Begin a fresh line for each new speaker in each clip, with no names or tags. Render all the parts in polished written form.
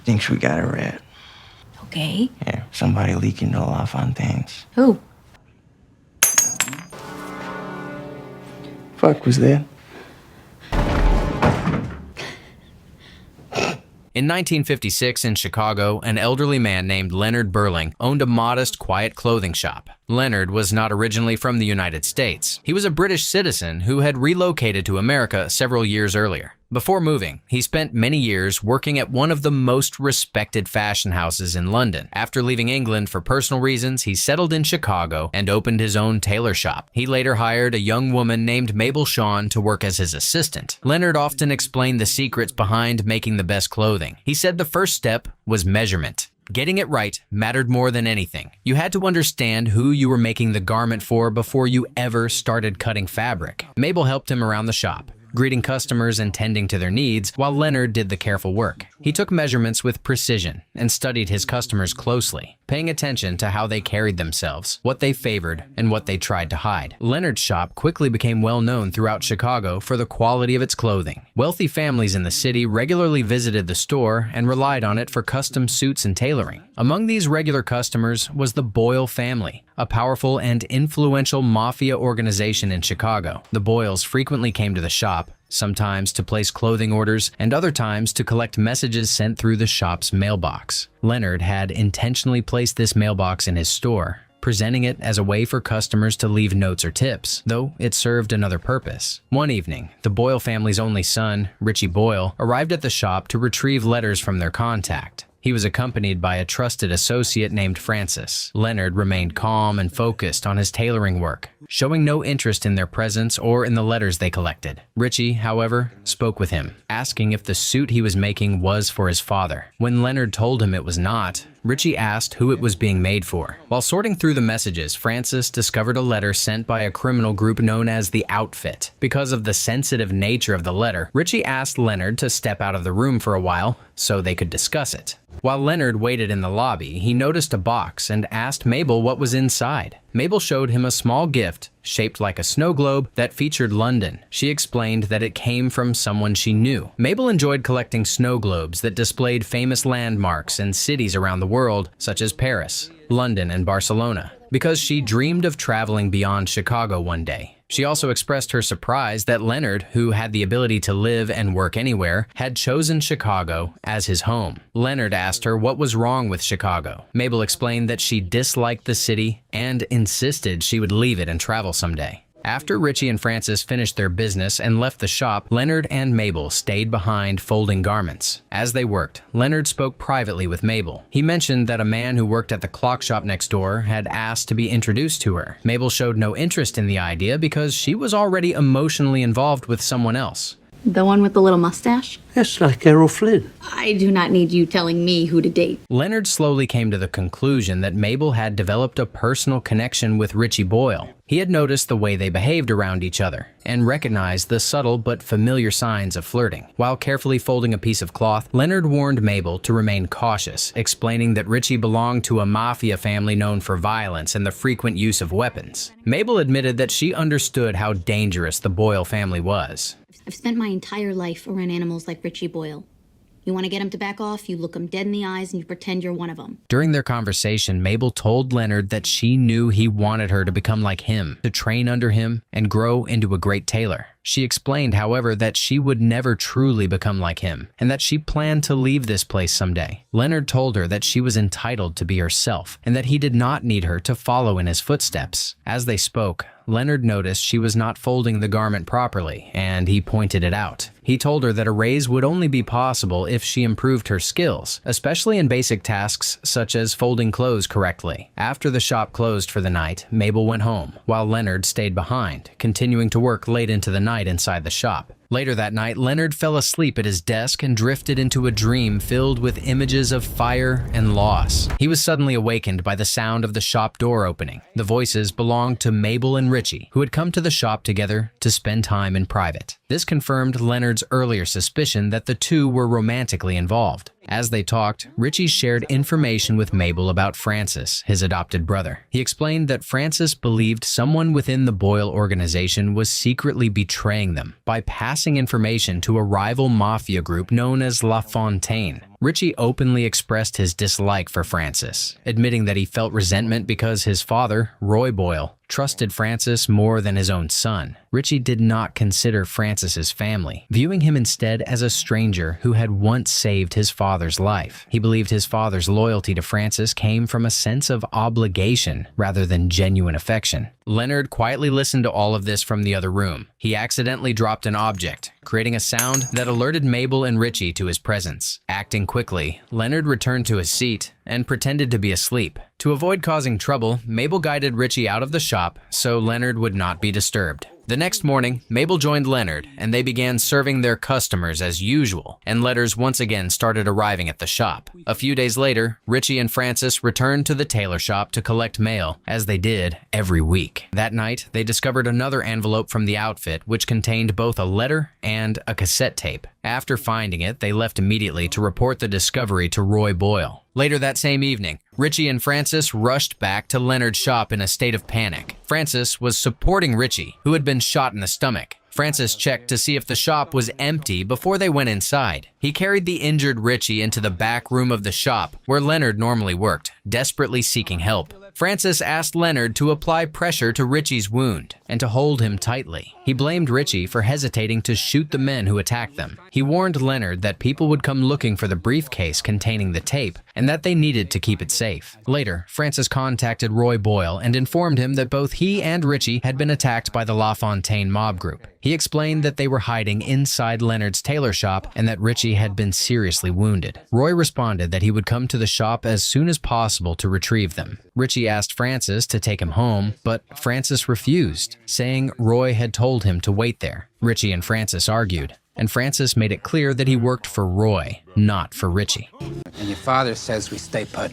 thinks we got a rat.
Okay.
Yeah, somebody leaking to La Fontaine's.
Who?
Fuck was that?
In 1956 in Chicago, an elderly man named Leonard Burling owned a modest, quiet clothing shop. Leonard was not originally from the United States. He was a British citizen who had relocated to America several years earlier. Before moving, he spent many years working at one of the most respected fashion houses in London. After leaving England for personal reasons, he settled in Chicago and opened his own tailor shop. He later hired a young woman named Mabel Shawn to work as his assistant. Leonard often explained the secrets behind making the best clothing. He said the first step was measurement. Getting it right mattered more than anything. You had to understand who you were making the garment for before you ever started cutting fabric. Mabel helped him around the shop, greeting customers and tending to their needs, while Leonard did the careful work. He took measurements with precision and studied his customers closely, paying attention to how they carried themselves, what they favored, and what they tried to hide. Leonard's shop quickly became well known throughout Chicago for the quality of its clothing. Wealthy families in the city regularly visited the store and relied on it for custom suits and tailoring. Among these regular customers was the Boyle family, a powerful and influential mafia organization in Chicago. The Boyles frequently came to the shop, sometimes to place clothing orders and other times to collect messages sent through the shop's mailbox. Leonard had intentionally placed this mailbox in his store, presenting it as a way for customers to leave notes or tips, though it served another purpose. One evening, the Boyle family's only son, Richie Boyle, arrived at the shop to retrieve letters from their contact. He was accompanied by a trusted associate named Francis. Leonard remained calm and focused on his tailoring work, showing no interest in their presence or in the letters they collected. Richie, however, spoke with him, asking if the suit he was making was for his father. When Leonard told him it was not, Richie asked who it was being made for. While sorting through the messages, Francis discovered a letter sent by a criminal group known as the Outfit. Because of the sensitive nature of the letter, Richie asked Leonard to step out of the room for a while so they could discuss it. While Leonard waited in the lobby, he noticed a box and asked Mabel what was inside. Mabel showed him a small gift shaped like a snow globe that featured London. She explained that it came from someone she knew. Mabel enjoyed collecting snow globes that displayed famous landmarks and cities around the world, such as Paris, London, and Barcelona, because she dreamed of traveling beyond Chicago one day. She also expressed her surprise that Leonard, who had the ability to live and work anywhere, had chosen Chicago as his home. Leonard asked her what was wrong with Chicago. Mabel explained that she disliked the city and insisted she would leave it and travel someday. After Richie and Francis finished their business and left the shop, Leonard and Mabel stayed behind folding garments. As they worked, Leonard spoke privately with Mabel. He mentioned that a man who worked at the clock shop next door had asked to be introduced to her. Mabel showed no interest in the idea because she was already emotionally involved with someone else.
The one with the little mustache?
Yes, like Errol Flynn.
I do not need you telling me who to date.
Leonard slowly came to the conclusion that Mabel had developed a personal connection with Richie Boyle. He had noticed the way they behaved around each other and recognized the subtle but familiar signs of flirting. While carefully folding a piece of cloth, Leonard warned Mabel to remain cautious, explaining that Richie belonged to a mafia family known for violence and the frequent use of weapons. Mabel admitted that she understood how dangerous the Boyle family was.
I've spent my entire life around animals like Richie Boyle. You want to get him to back off, you look him dead in the eyes and you pretend you're one of them.
During their conversation, Mabel told Leonard that she knew he wanted her to become like him, to train under him, and grow into a great tailor. She explained, however, that she would never truly become like him, and that she planned to leave this place someday. Leonard told her that she was entitled to be herself, and that he did not need her to follow in his footsteps. As they spoke, Leonard noticed she was not folding the garment properly, and he pointed it out. He told her that a raise would only be possible if she improved her skills, especially in basic tasks such as folding clothes correctly. After the shop closed for the night, Mabel went home, while Leonard stayed behind, continuing to work late into the night inside the shop. Later that night, Leonard fell asleep at his desk and drifted into a dream filled with images of fire and loss. He was suddenly awakened by the sound of the shop door opening. The voices belonged to Mabel and Richie, who had come to the shop together to spend time in private. This confirmed Leonard's earlier suspicion that the two were romantically involved. As they talked, Richie shared information with Mabel about Francis, his adopted brother. He explained that Francis believed someone within the Boyle organization was secretly betraying them by passing information to a rival mafia group known as La Fontaine. Richie openly expressed his dislike for Francis, admitting that he felt resentment because his father, Roy Boyle, trusted Francis more than his own son. Richie did not consider Francis's family, viewing him instead as a stranger who had once saved his father's life. He believed his father's loyalty to Francis came from a sense of obligation rather than genuine affection. Leonard quietly listened to all of this from the other room. He accidentally dropped an object, creating a sound that alerted Mabel and Richie to his presence. Acting quickly, Leonard returned to his seat and pretended to be asleep. To avoid causing trouble, Mabel guided Richie out of the shop so Leonard would not be disturbed. The next morning, Mabel joined Leonard, and they began serving their customers as usual, and letters once again started arriving at the shop. A few days later, Richie and Francis returned to the tailor shop to collect mail, as they did every week. That night, they discovered another envelope from the outfit, which contained both a letter and a cassette tape. After finding it, they left immediately to report the discovery to Roy Boyle. Later that same evening, Richie and Francis rushed back to Leonard's shop in a state of panic. Francis was supporting Richie, who had been shot in the stomach. Francis checked to see if the shop was empty before they went inside. He carried the injured Richie into the back room of the shop, where Leonard normally worked, desperately seeking help. Francis asked Leonard to apply pressure to Richie's wound and to hold him tightly. He blamed Richie for hesitating to shoot the men who attacked them. He warned Leonard that people would come looking for the briefcase containing the tape and that they needed to keep it safe. Later, Francis contacted Roy Boyle and informed him that both he and Richie had been attacked by the La Fontaine mob group. He explained that they were hiding inside Leonard's tailor shop and that Richie had been seriously wounded. Roy responded that he would come to the shop as soon as possible to retrieve them. Richie asked Francis to take him home, but Francis refused, saying Roy had told him to wait there. Richie and Francis argued, and Francis made it clear that he worked for Roy, not for Richie.
And your father says we stay put.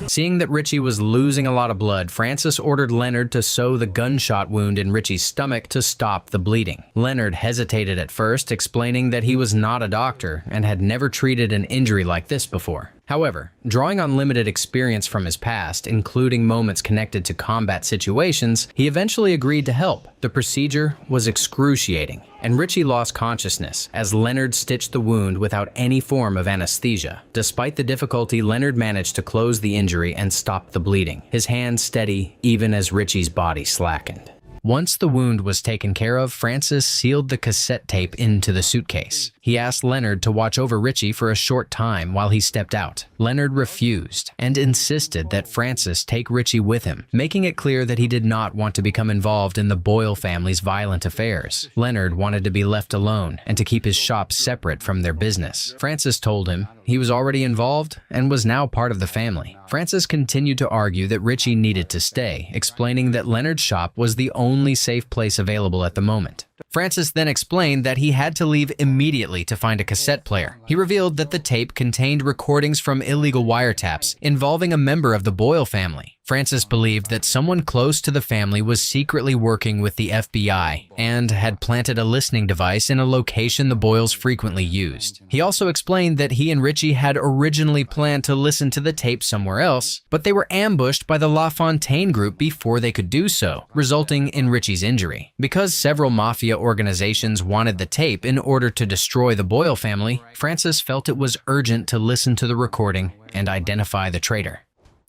Seeing that Richie was losing a lot of blood, Francis ordered Leonard to sew the gunshot wound in Richie's stomach to stop the bleeding. Leonard hesitated at first, explaining that he was not a doctor and had never treated an injury like this before. However, drawing on limited experience from his past, including moments connected to combat situations, he eventually agreed to help. The procedure was excruciating, and Richie lost consciousness as Leonard stitched the wound without any form of anesthesia. Despite the difficulty, Leonard managed to close the injury and stop the bleeding, his hands steady even as Richie's body slackened. Once the wound was taken care of, Francis sealed the cassette tape into the suitcase. He asked Leonard to watch over Richie for a short time while he stepped out. Leonard refused and insisted that Francis take Richie with him, making it clear that he did not want to become involved in the Boyle family's violent affairs. Leonard wanted to be left alone and to keep his shop separate from their business. Francis told him he was already involved and was now part of the family. Francis continued to argue that Richie needed to stay, explaining that Leonard's shop was the only safe place available at the moment. Francis then explained that he had to leave immediately to find a cassette player. He revealed that the tape contained recordings from illegal wiretaps involving a member of the Boyle family. Francis believed that someone close to the family was secretly working with the FBI and had planted a listening device in a location the Boyles frequently used. He also explained that he and Richie had originally planned to listen to the tape somewhere else, but they were ambushed by the La Fontaine group before they could do so, resulting in Richie's injury. Because several mafia organizations wanted the tape in order to destroy the Boyle family, Francis felt it was urgent to listen to the recording and identify the traitor.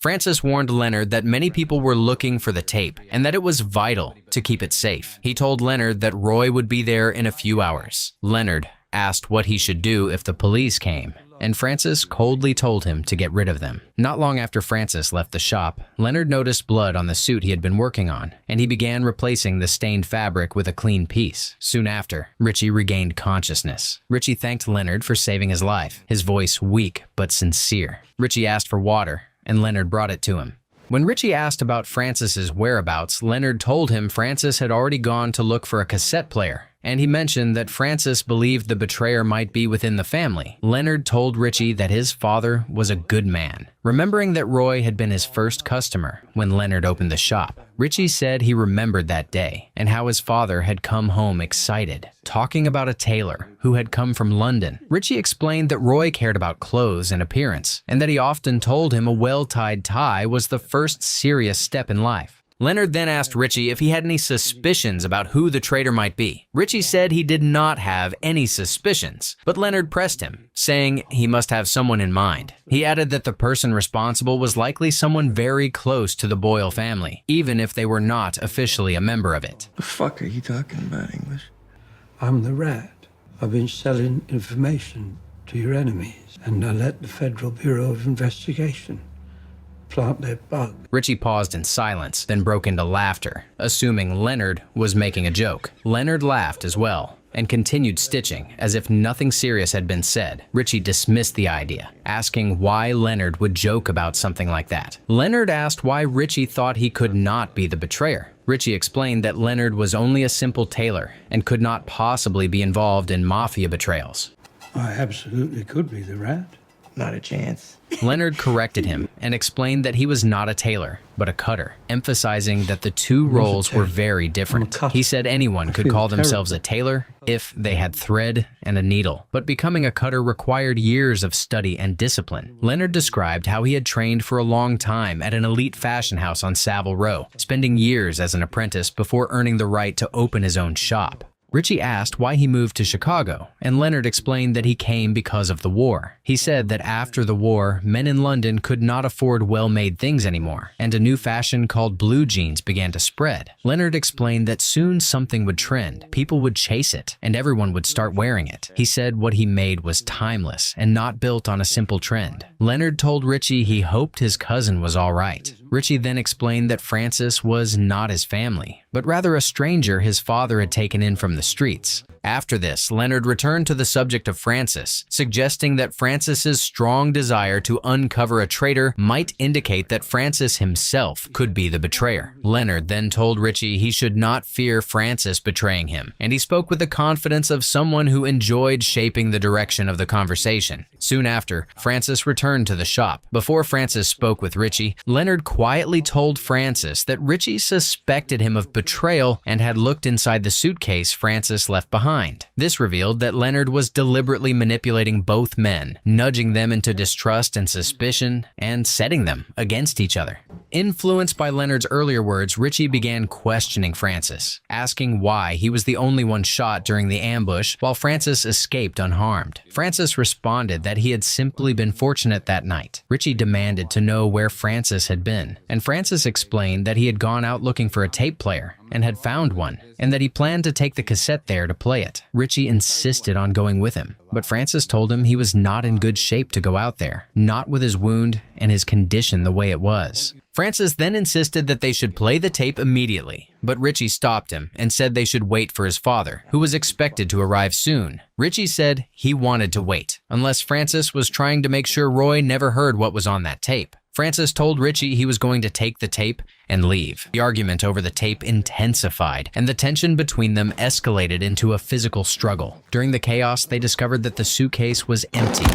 Francis warned Leonard that many people were looking for the tape and that it was vital to keep it safe. He told Leonard that Roy would be there in a few hours. Leonard asked what he should do if the police came, and Francis coldly told him to get rid of them. Not long after Francis left the shop, Leonard noticed blood on the suit he had been working on, and he began replacing the stained fabric with a clean piece. Soon after, Richie regained consciousness. Richie thanked Leonard for saving his life, his voice weak but sincere. Richie asked for water, and Leonard brought it to him. When Richie asked about Francis's whereabouts, Leonard told him Francis had already gone to look for a cassette player and he mentioned that Francis believed the betrayer might be within the family. Leonard told Richie that his father was a good man. Remembering that Roy had been his first customer when Leonard opened the shop, Richie said he remembered that day and how his father had come home excited, talking about a tailor who had come from London. Richie explained that Roy cared about clothes and appearance, and that he often told him a well-tied tie was the first serious step in life. Leonard then asked Richie if he had any suspicions about who the traitor might be. Richie said he did not have any suspicions, but Leonard pressed him, saying he must have someone in mind. He added that the person responsible was likely someone very close to the Boyle family, even if they were not officially a member of it.
The fuck are you talking about, English?
I'm the rat. I've been selling information to your enemies, and I let the Federal Bureau of Investigation plant their bug.
Richie paused in silence, then broke into laughter, assuming Leonard was making a joke. Leonard laughed as well and continued stitching as if nothing serious had been said. Richie dismissed the idea, asking why Leonard would joke about something like that. Leonard asked why Richie thought he could not be the betrayer. Richie explained that Leonard was only a simple tailor and could not possibly be involved in mafia betrayals.
I absolutely could be the rat.
Not a chance.
Leonard corrected him and explained that he was not a tailor, but a cutter, emphasizing that the two roles were very different. He said anyone could call themselves a tailor if they had thread and a needle, but becoming a cutter required years of study and discipline. Leonard described how he had trained for a long time at an elite fashion house on Savile Row, spending years as an apprentice before earning the right to open his own shop. Richie asked why he moved to Chicago, and Leonard explained that he came because of the war. He said that after the war, men in London could not afford well-made things anymore, and a new fashion called blue jeans began to spread. Leonard explained that soon something would trend, people would chase it, and everyone would start wearing it. He said what he made was timeless and not built on a simple trend. Leonard told Richie he hoped his cousin was all right. Richie then explained that Francis was not his family, but rather a stranger his father had taken in from the streets. After this, Leonard returned to the subject of Francis, suggesting that Francis's strong desire to uncover a traitor might indicate that Francis himself could be the betrayer. Leonard then told Richie he should not fear Francis betraying him, and he spoke with the confidence of someone who enjoyed shaping the direction of the conversation. Soon after, Francis returned to the shop. Before Francis spoke with Richie, Leonard quietly told Francis that Richie suspected him of betrayal and had looked inside the suitcase Francis left behind. This revealed that Leonard was deliberately manipulating both men, nudging them into distrust and suspicion, and setting them against each other. Influenced by Leonard's earlier words, Richie began questioning Francis, asking why he was the only one shot during the ambush while Francis escaped unharmed. Francis responded that he had simply been fortunate that night. Richie demanded to know where Francis had been, and Francis explained that he had gone out looking for a tape player and had found one, and that he planned to take the cassette there to play it. Richie insisted on going with him, but Francis told him he was not in good shape to go out there, not with his wound and his condition the way it was. Francis then insisted that they should play the tape immediately, but Richie stopped him and said they should wait for his father, who was expected to arrive soon. Richie said he wanted to wait, unless Francis was trying to make sure Roy never heard what was on that tape. Francis told Richie he was going to take the tape and leave. The argument over the tape intensified, and the tension between them escalated into a physical struggle. During the chaos, they discovered that the suitcase was empty.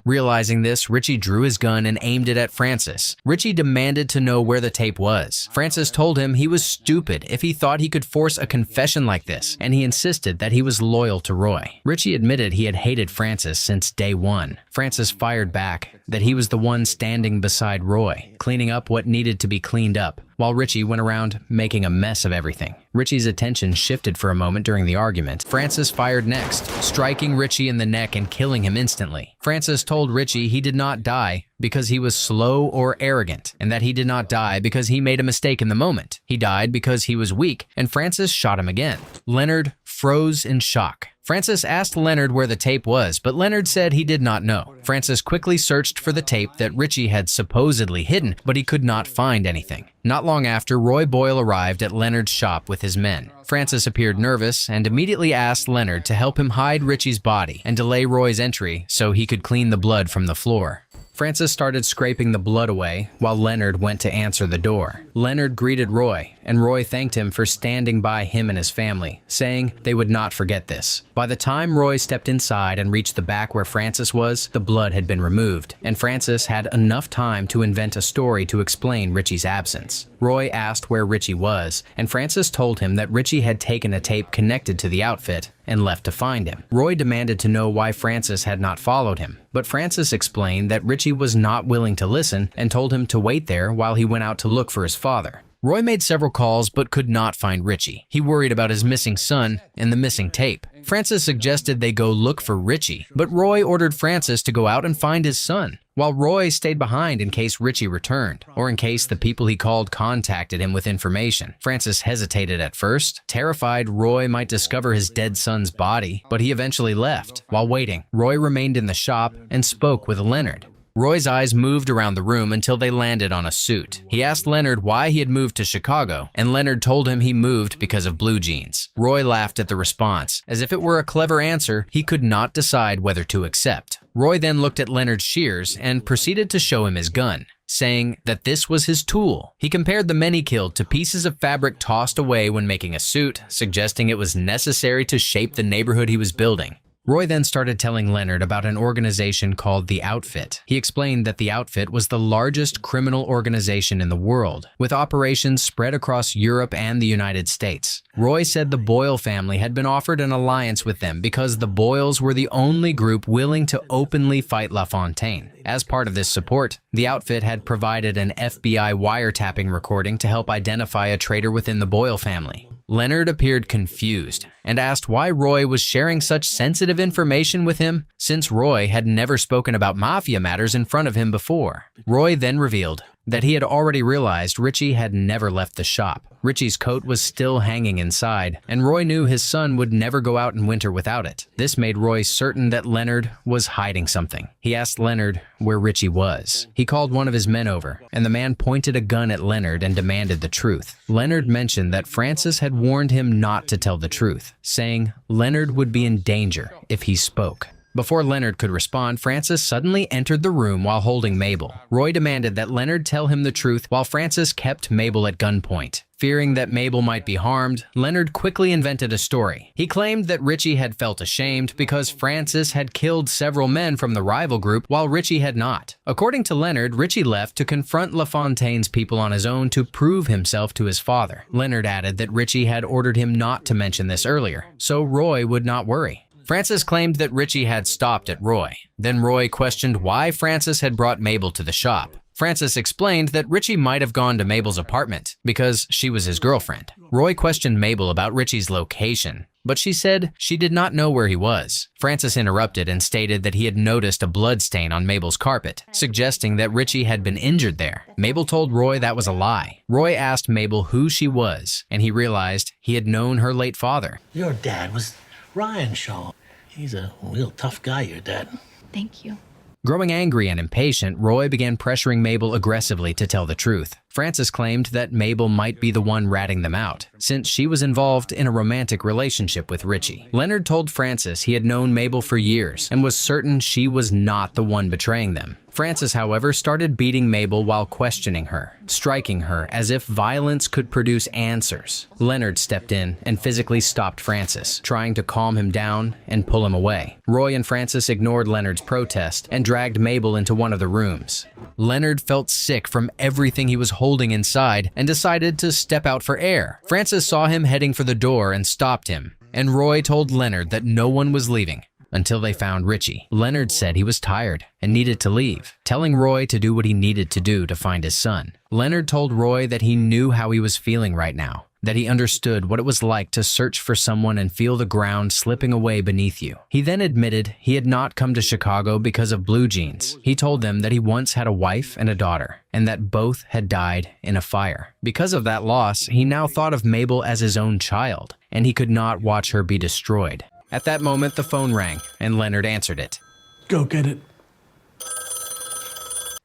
Realizing this, Richie drew his gun and aimed it at Francis. Richie demanded to know where the tape was. Francis told him he was stupid if he thought he could force a confession like this, and he insisted that he was loyal to Roy. Richie admitted he had hated Francis since day one. Francis fired back that he was the one standing beside Roy, cleaning up what needed to be cleaned up, while Richie went around making a mess of everything. Richie's attention shifted for a moment during the argument. Francis fired next, striking Richie in the neck and killing him instantly. Francis told Richie he did not die because he was slow or arrogant, and that he did not die because he made a mistake in the moment. He died because he was weak, and Francis shot him again. Leonard froze in shock. Francis asked Leonard where the tape was, but Leonard said he did not know. Francis quickly searched for the tape that Richie had supposedly hidden, but he could not find anything. Not long after, Roy Boyle arrived at Leonard's shop with his men. Francis appeared nervous and immediately asked Leonard to help him hide Richie's body and delay Roy's entry so he could clean the blood from the floor. Francis started scraping the blood away while Leonard went to answer the door. Leonard greeted Roy, and Roy thanked him for standing by him and his family, saying they would not forget this. By the time Roy stepped inside and reached the back where Francis was, the blood had been removed, and Francis had enough time to invent a story to explain Richie's absence. Roy asked where Richie was, and Francis told him that Richie had taken a tape connected to the outfit and left to find him. Roy demanded to know why Francis had not followed him, but Francis explained that Richie was not willing to listen and told him to wait there while he went out to look for his father. Roy made several calls but could not find Richie. He worried about his missing son and the missing tape. Francis suggested they go look for Richie, but Roy ordered Francis to go out and find his son, while Roy stayed behind in case Richie returned, or in case the people he called contacted him with information. Francis hesitated at first, terrified Roy might discover his dead son's body, but he eventually left. While waiting, Roy remained in the shop and spoke with Leonard. Roy's eyes moved around the room until they landed on a suit. He asked Leonard why he had moved to Chicago, and Leonard told him he moved because of blue jeans. Roy laughed at the response. As if it were a clever answer, he could not decide whether to accept. Roy then looked at Leonard's shears and proceeded to show him his gun, saying that this was his tool. He compared the men he killed to pieces of fabric tossed away when making a suit, suggesting it was necessary to shape the neighborhood he was building. Roy then started telling Leonard about an organization called The Outfit. He explained that The Outfit was the largest criminal organization in the world, with operations spread across Europe and the United States. Roy said the Boyle family had been offered an alliance with them because the Boyles were the only group willing to openly fight LaFontaine. As part of this support, The Outfit had provided an FBI wiretapping recording to help identify a traitor within the Boyle family. Leonard appeared confused and asked why Roy was sharing such sensitive information with him, since Roy had never spoken about mafia matters in front of him before. Roy then revealed that he had already realized Richie had never left the shop. Richie's coat was still hanging inside, and Roy knew his son would never go out in winter without it. This made Roy certain that Leonard was hiding something. He asked Leonard where Richie was. He called one of his men over, and the man pointed a gun at Leonard and demanded the truth. Leonard mentioned that Francis had warned him not to tell the truth, saying Leonard would be in danger if he spoke. Before Leonard could respond, Francis suddenly entered the room while holding Mabel. Roy demanded that Leonard tell him the truth while Francis kept Mabel at gunpoint. Fearing that Mabel might be harmed, Leonard quickly invented a story. He claimed that Richie had felt ashamed because Francis had killed several men from the rival group while Richie had not. According to Leonard, Richie left to confront LaFontaine's people on his own to prove himself to his father. Leonard added that Richie had ordered him not to mention this earlier, so Roy would not worry. Francis claimed that Richie had stopped at Roy. Then Roy questioned why Francis had brought Mabel to the shop. Francis explained that Richie might have gone to Mabel's apartment because she was his girlfriend. Roy questioned Mabel about Richie's location, but she said she did not know where he was. Francis interrupted and stated that he had noticed a blood stain on Mabel's carpet, suggesting that Richie had been injured there. Mabel told Roy that was a lie. Roy asked Mabel who she was, and he realized he had known her late father.
Your dad was Ryan Shaw. He's a real tough guy, your dad.
Thank you.
Growing angry and impatient, Roy began pressuring Mabel aggressively to tell the truth. Francis claimed that Mabel might be the one ratting them out, since she was involved in a romantic relationship with Richie. Leonard told Francis he had known Mabel for years and was certain she was not the one betraying them. Francis, however, started beating Mabel while questioning her, striking her as if violence could produce answers. Leonard stepped in and physically stopped Francis, trying to calm him down and pull him away. Roy and Francis ignored Leonard's protest and dragged Mabel into one of the rooms. Leonard felt sick from everything he was holding inside and decided to step out for air. Francis saw him heading for the door and stopped him, and Roy told Leonard that no one was leaving until they found Richie. Leonard said he was tired and needed to leave, telling Roy to do what he needed to do to find his son. Leonard told Roy that he knew how he was feeling right now, that he understood what it was like to search for someone and feel the ground slipping away beneath you. He then admitted he had not come to Chicago because of blue jeans. He told them that he once had a wife and a daughter, and that both had died in a fire. Because of that loss, he now thought of Mabel as his own child, and he could not watch her be destroyed. At that moment, the phone rang, and Leonard answered it.
Go get it.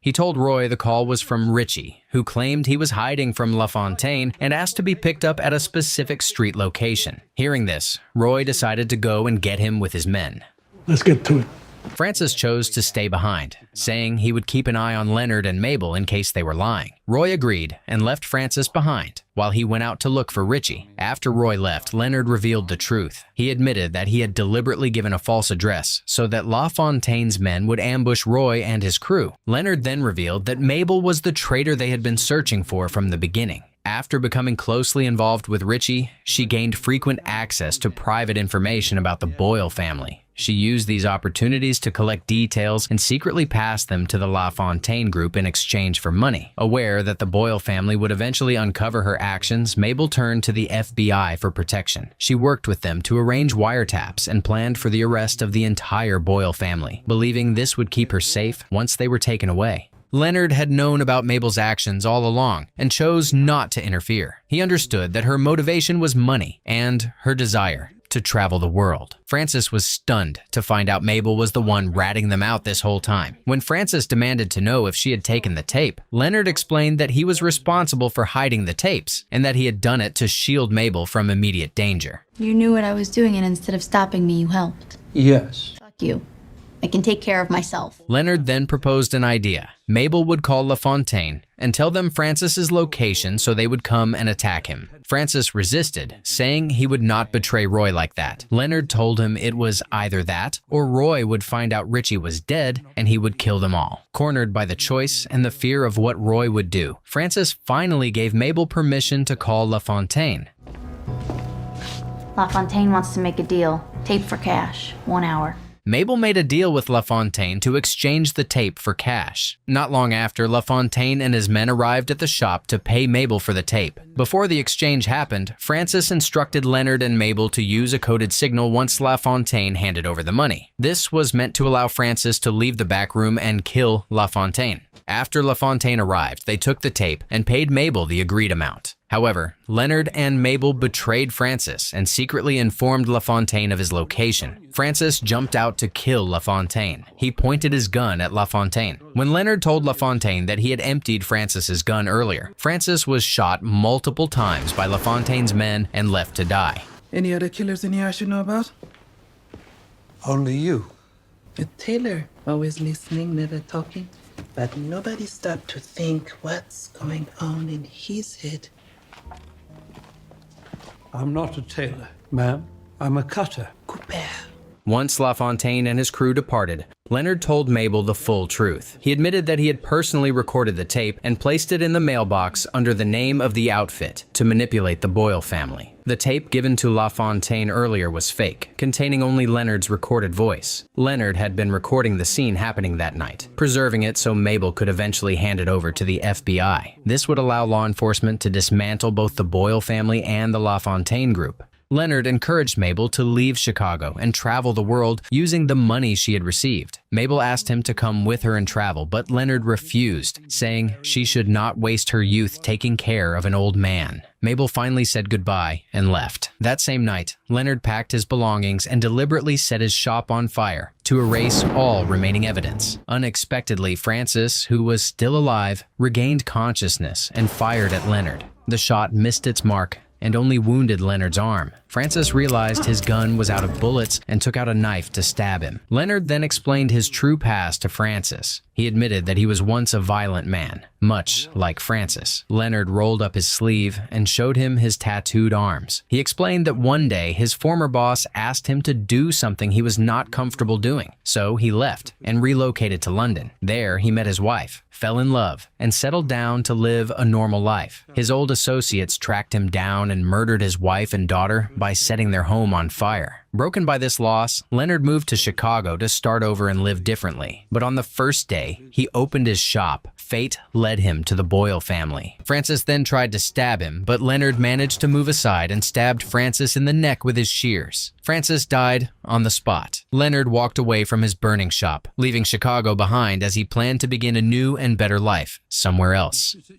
He told Roy the call was from Richie, who claimed he was hiding from LaFontaine and asked to be picked up at a specific street location. Hearing this, Roy decided to go and get him with his men.
Let's get to it.
Francis chose to stay behind, saying he would keep an eye on Leonard and Mabel in case they were lying. Roy agreed and left Francis behind while he went out to look for Richie. After Roy left, Leonard revealed the truth. He admitted that he had deliberately given a false address so that LaFontaine's men would ambush Roy and his crew. Leonard then revealed that Mabel was the traitor they had been searching for from the beginning. After becoming closely involved with Richie, she gained frequent access to private information about the Boyle family. She used these opportunities to collect details and secretly pass them to the LaFontaine group in exchange for money. Aware that the Boyle family would eventually uncover her actions, Mabel turned to the FBI for protection. She worked with them to arrange wiretaps and planned for the arrest of the entire Boyle family, believing this would keep her safe once they were taken away. Leonard had known about Mabel's actions all along and chose not to interfere. He understood that her motivation was money and her desire to travel the world. Francis was stunned to find out Mabel was the one ratting them out this whole time. When Francis demanded to know if she had taken the tape, Leonard explained that he was responsible for hiding the tapes and that he had done it to shield Mabel from immediate danger.
You knew what I was doing, and instead of stopping me, you helped.
Yes.
Fuck you. I can take care of myself.
Leonard then proposed an idea. Mabel would call LaFontaine and tell them Francis's location so they would come and attack him. Francis resisted, saying he would not betray Roy like that. Leonard told him it was either that or Roy would find out Richie was dead and he would kill them all. Cornered by the choice and the fear of what Roy would do, Francis finally gave Mabel permission to call LaFontaine.
LaFontaine wants to make a deal. Tape for cash. 1 hour.
Mabel made a deal with LaFontaine to exchange the tape for cash. Not long after, LaFontaine and his men arrived at the shop to pay Mabel for the tape. Before the exchange happened, Francis instructed Leonard and Mabel to use a coded signal once LaFontaine handed over the money. This was meant to allow Francis to leave the back room and kill LaFontaine. After LaFontaine arrived, they took the tape and paid Mabel the agreed amount. However, Leonard and Mabel betrayed Francis and secretly informed LaFontaine of his location. Francis jumped out to kill LaFontaine. He pointed his gun at LaFontaine. When Leonard told LaFontaine that he had emptied Francis's gun earlier, Francis was shot multiple times by LaFontaine's men and left to die.
Any other killers in here I should know about?
Only you.
A tailor, always listening, never talking. But nobody stopped to think what's going on in his head.
I'm not a tailor, ma'am. I'm a cutter.
Couper.
Once LaFontaine and his crew departed, Leonard told Mabel the full truth. He admitted that he had personally recorded the tape and placed it in the mailbox under the name of the outfit to manipulate the Boyle family. The tape given to LaFontaine earlier was fake, containing only Leonard's recorded voice. Leonard had been recording the scene happening that night, preserving it so Mabel could eventually hand it over to the FBI. This would allow law enforcement to dismantle both the Boyle family and the LaFontaine group. Leonard encouraged Mabel to leave Chicago and travel the world using the money she had received. Mabel asked him to come with her and travel, but Leonard refused, saying she should not waste her youth taking care of an old man. Mabel finally said goodbye and left. That same night, Leonard packed his belongings and deliberately set his shop on fire to erase all remaining evidence. Unexpectedly, Francis, who was still alive, regained consciousness and fired at Leonard. The shot missed its mark and only wounded Leonard's arm. Francis realized his gun was out of bullets and took out a knife to stab him. Leonard then explained his true past to Francis. He admitted that he was once a violent man, much like Francis. Leonard rolled up his sleeve and showed him his tattooed arms. He explained that one day his former boss asked him to do something he was not comfortable doing, so he left and relocated to London. There, he met his wife, fell in love, and settled down to live a normal life. His old associates tracked him down and murdered his wife and daughter by setting their home on fire. Broken by this loss, Leonard moved to Chicago to start over and live differently. But on the first day he opened his shop, fate led him to the Boyle family. Francis then tried to stab him, but Leonard managed to move aside and stabbed Francis in the neck with his shears. Francis died on the spot. Leonard walked away from his burning shop, leaving Chicago behind as he planned to begin a new and better life somewhere else.